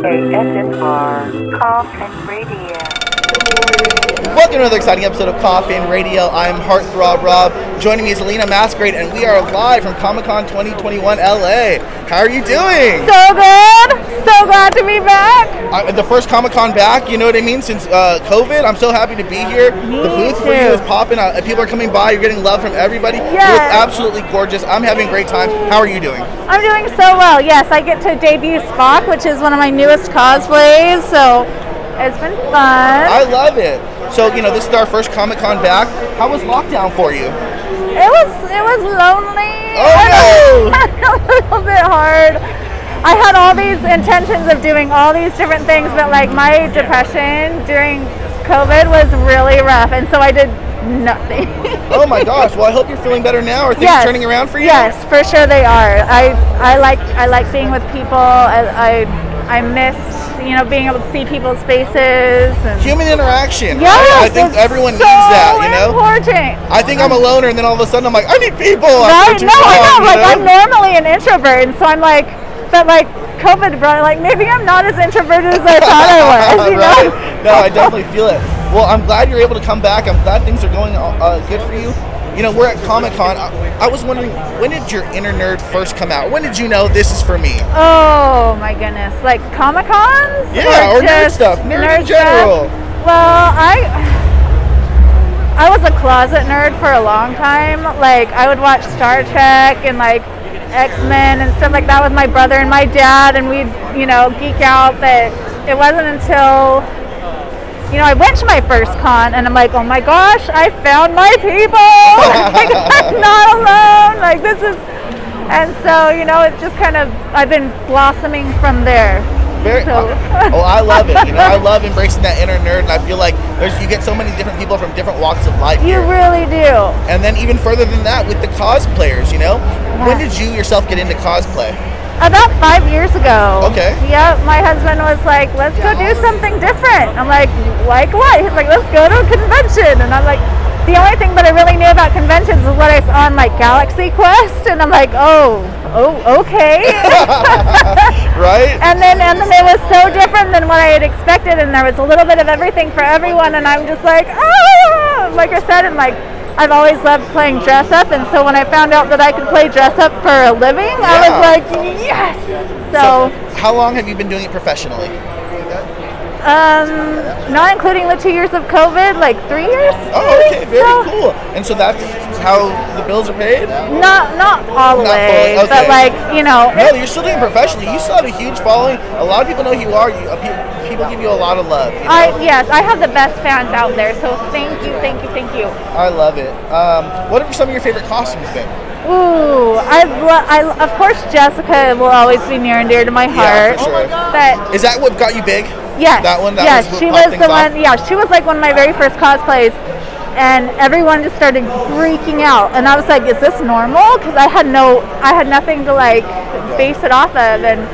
ASMR Koffin Radio. Welcome to another exciting episode of Koffin Radio. I'm Heartthrob Rob. Joining me is Alina Masquerade, and we are live from Comic-Con 2021 LA. How are you doing? So good! So glad to be back! The first Comic-Con back, you know what I mean, since COVID. I'm so happy to be here. The booth for you is popping. People are coming by. You're getting love from everybody. Yes. You look absolutely gorgeous. I'm having a great time. How are you doing? I'm doing so well. Yes, I get to debut Spock, which is one of my newest cosplays, so it's been fun. I love it. So, you know, this is our first Comic-Con back. How was lockdown for you? It was lonely. Oh, no! A little bit hard. I had all these intentions of doing all these different things, but like my depression during COVID was really rough, and so I did nothing. Oh my gosh! Well, I hope you're feeling better now. Are things turning around for you? Yes, for sure they are. I like being with people. I miss, you know, being able to see people's faces and human interaction. Yes, right? I think everyone needs that. You know, important. I think I'm a loner, and then all of a sudden I'm like, I need people. Right? No, I know. Like I'm normally an introvert, and so I'm like, but like COVID brought it. Like maybe I'm not as introverted as I thought I was. You know? No, I definitely feel it. Well, I'm glad you're able to come back. I'm glad things are going good for you. You know, we're at Comic-Con. I was wondering, when did your inner nerd first come out? When did you know this is for me? Oh my goodness, like Comic-Cons? Yeah, or nerd stuff, nerd in general. Stuff? Well, I was a closet nerd for a long time. Like I would watch Star Trek and like X-Men and stuff like that with my brother and my dad, and we'd, you know, geek out. But it wasn't until, you know, I went to my first con and I'm like, oh my gosh, I found my people. Like, I'm not alone. Like this is, and so, you know, it's just kind of, I've been blossoming from there. I love it. You know, I love embracing that inner nerd, and I feel like you get so many different people from different walks of life. You really do. And then even further than that, with the cosplayers, you know, when did you yourself get into cosplay? About 5 years ago. Okay. Yeah, my husband was like, let's go do something different. I'm like what? He's like, let's go to a convention. And I'm like, the only thing that I really knew about conventions is what I saw on like Galaxy Quest. And I'm like, oh, okay. Right? And then it was so different than what I had expected. And there was a little bit of everything for everyone. And I'm just like, like I said, and like, I've always loved playing dress up, and so when I found out that I could play dress up for a living, I was like, yes! So how long have you been doing it professionally? Not including the 2 years of COVID, like 3 years. Oh, okay, very cool. And so that's how the bills are paid? Not all the way, fully, okay. but like, you know. No, you're still doing it professionally. You still have a huge following. A lot of people know who you are. People give you a lot of love. You know? Yes, I have the best fans out there, so thank you. I love it. What are some of your favorite costumes been? Ooh, of course Jessica will always be near and dear to my heart. Yeah, for sure. But is that what got you big? Yes. That one? She was the one. Yeah, she was like one of my very first cosplays, and everyone just started freaking out, and I was like, "Is this normal?" Because I had nothing to like base it off of, and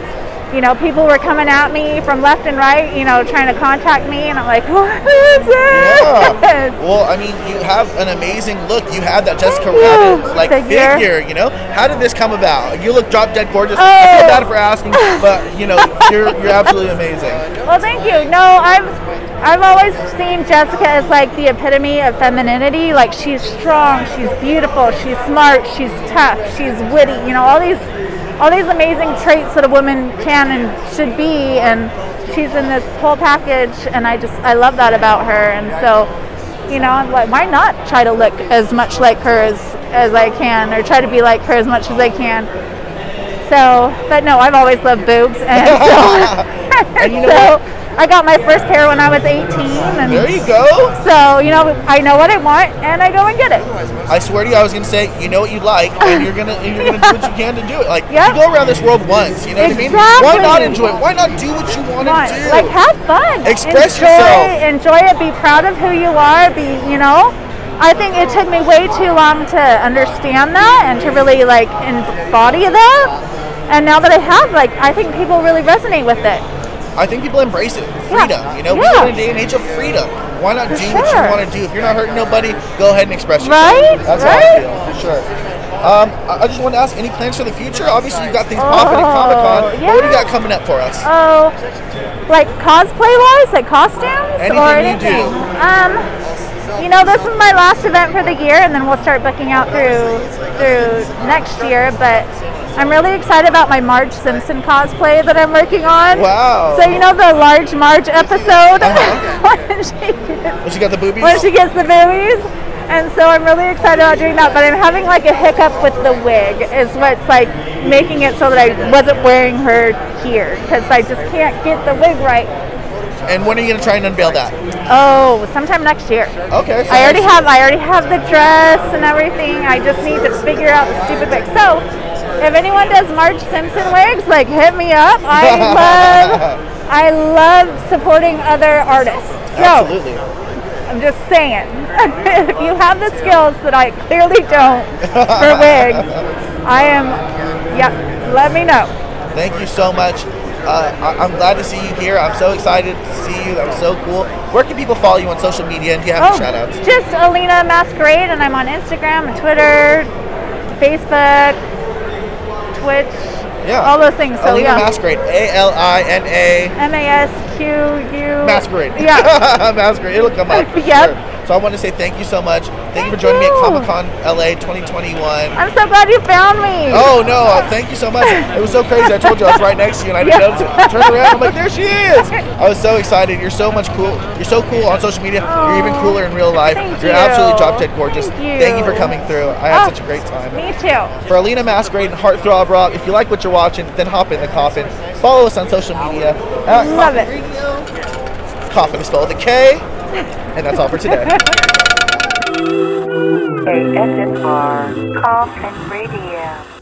you know, people were coming at me from left and right, you know, trying to contact me, and I'm like, what is it? Yeah. Well, I mean, you have an amazing look. You have that Jessica Rabbit like figure, you know. How did this come about? You look drop dead gorgeous. I feel bad for asking, but you know, you're absolutely amazing. Well, thank you. No, I've always seen Jessica as like the epitome of femininity. Like she's strong, she's beautiful, she's smart, she's tough, she's witty. You know, all these amazing traits that a woman can and should be, and she's in this whole package, and I love that about her. And so, you know, I'm like, why not try to look as much like her as I can, or try to be like her as much as I can. So, but no, I've always loved boobs, and so and you know I got my first pair when I was 18. And there you go. So, you know, I know what I want, and I go and get it. I swear to you, I was going to say, you know what you like, and you're gonna do what you can to do it. Like, you go around this world once, you know what I mean? Why not enjoy it? Why not do what you want to do? Like, have fun. Express yourself. Enjoy it. Be proud of who you are. You know, I think it took me way too long to understand that and to really, like, embody that. And now that I have, like, I think people really resonate with it. I think people embrace it. Freedom, you know? We live in a day and age of freedom. Why not do what you want to do? If you're not hurting nobody, go ahead and express yourself. Right? That's how I feel, for sure. I just want to ask, any plans for the future? Obviously, you've got things popping at Comic-Con. Yeah. What do you got coming up for us? Oh, like cosplay-wise? Like costumes? Anything or you do. You know, this is my last event for the year, and then we'll start booking out through next year, but I'm really excited about my Marge Simpson cosplay that I'm working on. Wow. So you know the Large Marge episode? When she got the boobies? When she gets the boobies. And so I'm really excited about doing that, but I'm having like a hiccup with the wig is what's like making it so that I wasn't wearing her here, because I just can't get the wig right. And when are you going to try and unveil that? Oh, sometime next year. Okay. So I already have the dress and everything. I just need to figure out the stupid wig. So if anyone does Marge Simpson wigs, like hit me up. I love supporting other artists. So, absolutely. I'm just saying, if you have the skills that I clearly don't for wigs, let me know. Thank you so much. I'm glad to see you here. I'm so excited to see you. That was so cool. Where can people follow you on social media, and do you have any shout outs? Just Alina Masquerade, and I'm on Instagram and Twitter, Facebook, Twitch, all those things. So Alina Masquerade, ALINA MASQU Masquerade. Yeah. Masquerade. It'll come up. Yep. Sure. So I want to say thank you so much. Thank you for joining me at Comic-Con LA 2021. I'm so glad you found me. Oh no, thank you so much. It was so crazy. I told you I was right next to you and I didn't notice it. I turned around, I'm like, there she is. I was so excited. You're so much cool. You're so cool on social media. You're even cooler in real life. You're absolutely drop dead gorgeous. Thank you for coming through. I had such a great time. Me too. For Alina Masquerade and Heartthrob Rob, if you like what you're watching, then hop in the Koffin. Follow us on social media. Love it. Koffin is spelled with a K. And that's all for today. KSNR, Koffin Radio.